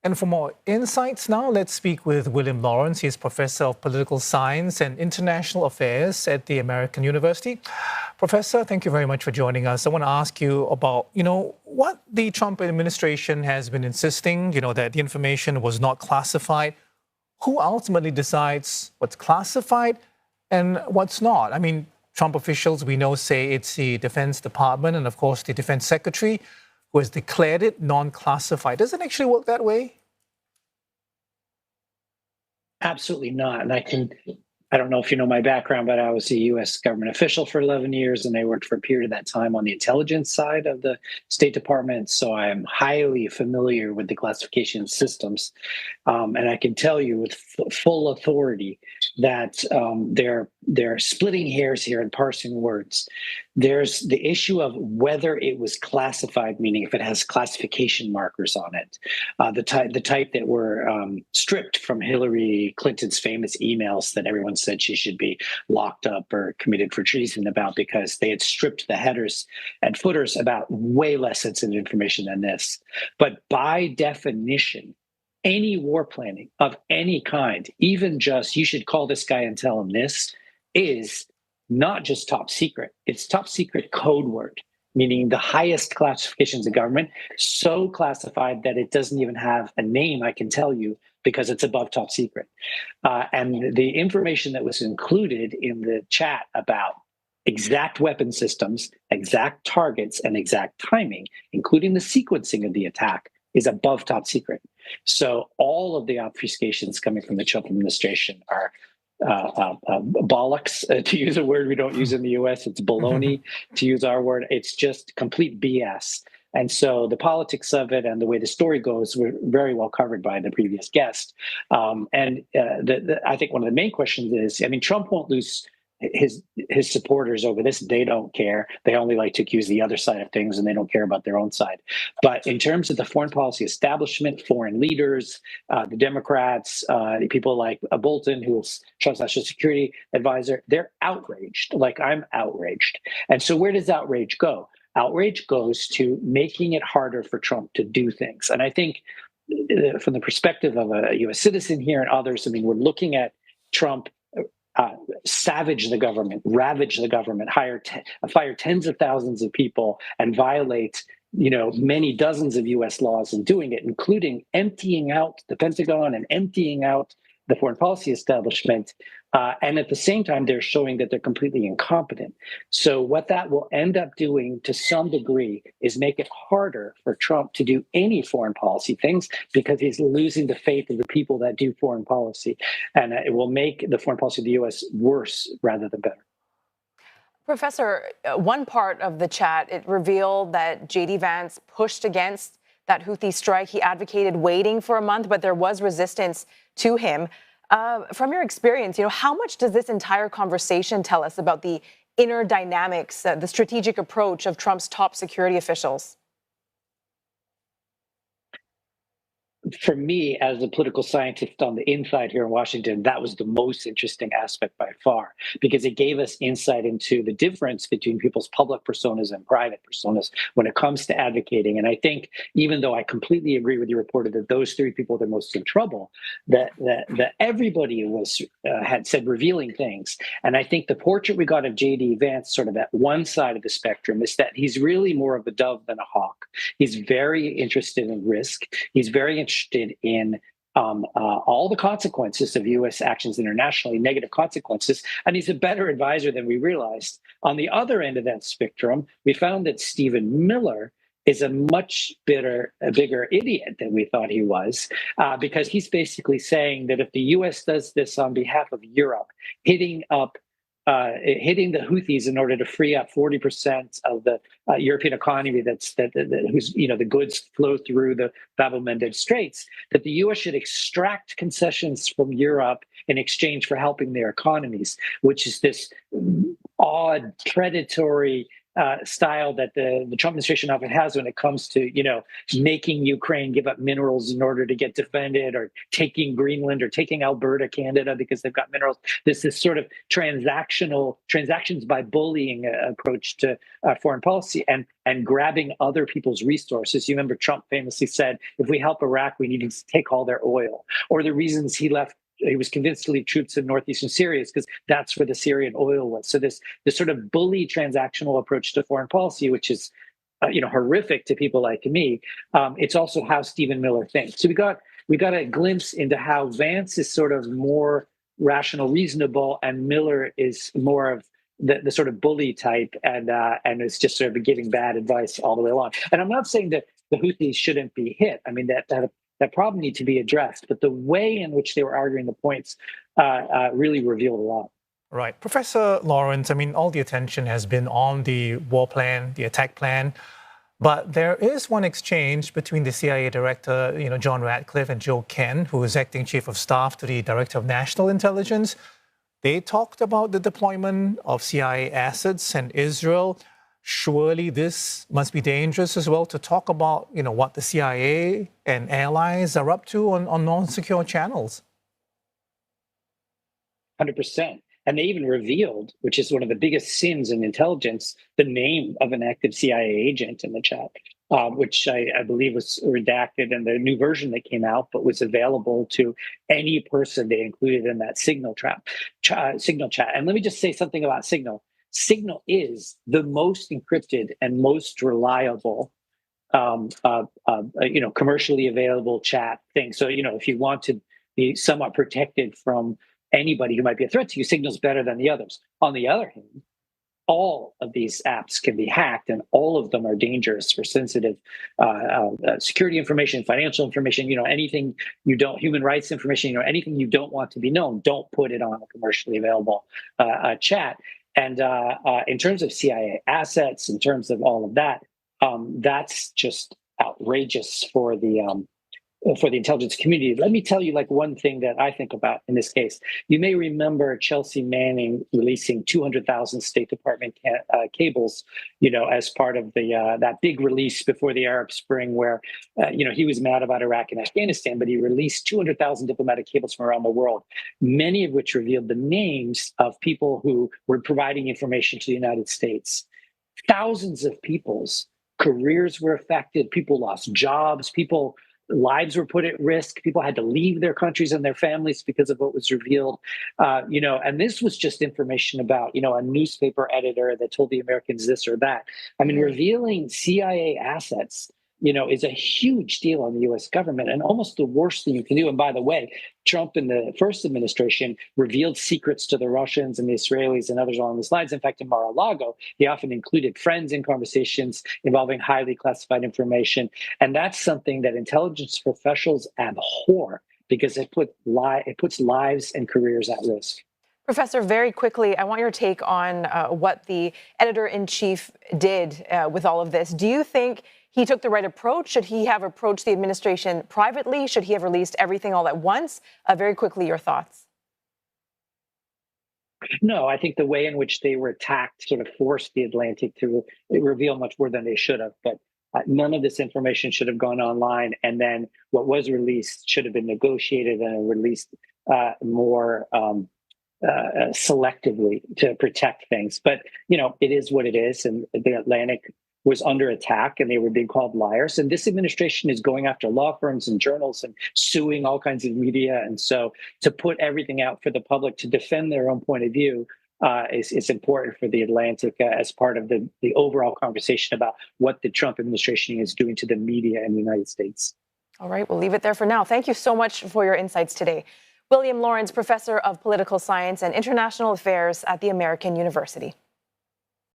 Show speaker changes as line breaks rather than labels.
And for more insights now, let's speak with William Lawrence. He's Professor of Political Science and International Affairs at the American University. Professor, thank you very much for joining us. I want to ask you about, what the Trump administration has been insisting, that the information was not classified. Who ultimately decides what's classified and what's not? I mean, Trump officials, we know, say it's the Defense Department and, of course, the Defense Secretary who has declared it non-classified. Does it actually work that way?
Absolutely not. And I don't know if you know my background, but I was a U.S. government official for 11 years, and I worked for a period of that time on the intelligence side of the State Department. So I am highly familiar with the classification systems. And I can tell you with full authority that they're splitting hairs here and parsing words. There's the issue of whether it was classified, meaning if it has classification markers on it, the type that were stripped from Hillary Clinton's famous emails that everyone said she should be locked up or committed for treason about because they had stripped the headers and footers about way less sensitive information than this. But by definition, any war planning of any kind, even just you should call this guy and tell him this, is not just top secret. It's top secret code word, meaning the highest classifications of government, so classified that it doesn't even have a name, I can tell you, because it's above top secret. And the information that was included in the chat about exact weapon systems, exact targets, and exact timing, including the sequencing of the attack, is above top secret. So all of the obfuscations coming from the Trump administration are bollocks, to use a word we don't use in the US. It's baloney, to use our word. It's just complete BS. And so the politics of it and the way the story goes were very well covered by the previous guest. I think one of the main questions is, I mean, Trump won't lose his supporters over this. They don't care. They only like to accuse the other side of things, and they don't care about their own side. But in terms of the foreign policy establishment, foreign leaders, the Democrats, people like Bolton, who is Trump's national security advisor, they're outraged. Like, I'm outraged. And so where does outrage go? Outrage goes to making it harder for Trump to do things. And I think from the perspective of a U.S. citizen here and others, I mean, we're looking at Trump savage the government, ravage the government, fire tens of thousands of people, and violate, many dozens of U.S. laws in doing it, including emptying out the Pentagon and emptying out the foreign policy establishment. And at the same time, they're showing that they're completely incompetent. So what that will end up doing to some degree is make it harder for Trump to do any foreign policy things, because he's losing the faith of the people that do foreign policy. And it will make the foreign policy of the U.S. worse rather than better.
Professor, one part of the chat, it revealed that J.D. Vance pushed against that Houthi strike. He advocated waiting for a month, but there was resistance to him. From your experience, how much does this entire conversation tell us about the inner dynamics, the strategic approach of Trump's top security officials?
For me, as a political scientist on the inside here in Washington, that was the most interesting aspect by far, because it gave us insight into the difference between people's public personas and private personas when it comes to advocating. And I think, even though I completely agree with your reporter that those three people are the most in trouble, that everybody had said revealing things. And I think the portrait we got of J.D. Vance, sort of at one side of the spectrum, is that he's really more of a dove than a hawk. He's very interested in risk. He's very interested in all the consequences of U.S. actions internationally, negative consequences, and he's a better advisor than we realized. On the other end of that spectrum, we found that Stephen Miller is a much bigger idiot than we thought he was, because he's basically saying that if the U.S. does this on behalf of Europe, hitting the Houthis in order to free up 40% of the European economy whose the goods flow through the Bab el-Mandeb Straits, that the U.S. should extract concessions from Europe in exchange for helping their economies, which is this odd, predatory style that the Trump administration often has when it comes to, making Ukraine give up minerals in order to get defended, or taking Greenland or taking Alberta, Canada, because they've got minerals. This sort of transactions by bullying approach to foreign policy, and grabbing other people's resources. You remember Trump famously said, if we help Iraq, we need to take all their oil. Or the reasons he was convinced to leave troops in northeastern Syria is because that's where the Syrian oil was. So this sort of bully transactional approach to foreign policy, which is horrific to people like me. It's also how Stephen Miller thinks. So we got a glimpse into how Vance is sort of more rational, reasonable, and Miller is more of the sort of bully type, and is just sort of giving bad advice all the way along. And I'm not saying that the Houthis shouldn't be hit. I mean, that problem need to be addressed, but the way in which they were arguing the points really revealed a lot.
Right. Professor Lawrence, I mean, all the attention has been on the war plan, the attack plan, but there is one exchange between the CIA director, John Ratcliffe, and Joe Ken, who is acting chief of staff to the director of national intelligence. They talked about the deployment of CIA assets in Israel. Surely this must be dangerous as well, to talk about, what the CIA and allies are up to on non-secure channels.
100%. And they even revealed, which is one of the biggest sins in intelligence, the name of an active CIA agent in the chat, which I believe was redacted in the new version that came out, but was available to any person they included in that Signal chat. And let me just say something about Signal. Signal is the most encrypted and most reliable, commercially available chat thing. So, if you want to be somewhat protected from anybody who might be a threat to you, Signal's better than the others. On the other hand, all of these apps can be hacked, and all of them are dangerous for sensitive security information, financial information, anything human rights information, anything you don't want to be known, don't put it on a commercially available chat. And in terms of CIA assets, in terms of all of that, that's just outrageous for the intelligence community. Let me tell you one thing that I think about in this case. You may remember Chelsea Manning releasing 200,000 State Department cables, as part of that big release before the Arab Spring, where, he was mad about Iraq and Afghanistan, but he released 200,000 diplomatic cables from around the world, many of which revealed the names of people who were providing information to the United States. Thousands of people's careers were affected. People lost jobs. Lives were put at risk. People had to leave their countries and their families because of what was revealed. And this was just information about, a newspaper editor that told the Americans this or that. I mean, revealing CIA assets, is a huge deal on the U.S. government, and almost the worst thing you can do. And by the way, Trump in the first administration revealed secrets to the Russians and the Israelis and others along these lines. In fact, in Mar-a-Lago, he often included friends in conversations involving highly classified information. And that's something that intelligence professionals abhor, because it puts lives and careers at risk.
Professor, very quickly, I want your take on what the editor-in-chief did with all of this. Do you think he took the right approach? Should he have approached the administration privately? Should he have released everything all at once? Very quickly, your thoughts.
No, I think the way in which they were attacked sort of forced the Atlantic to reveal much more than they should have. But none of this information should have gone online. And then what was released should have been negotiated and released more selectively to protect things. But, it is what it is. And the Atlantic was under attack, and they were being called liars. And this administration is going after law firms and journals and suing all kinds of media. And so to put everything out for the public to defend their own point of view is important for the Atlantic as part of the overall conversation about what the Trump administration is doing to the media in the United States.
All right, we'll leave it there for now. Thank you so much for your insights today. William Lawrence, professor of political science and international affairs at the American University.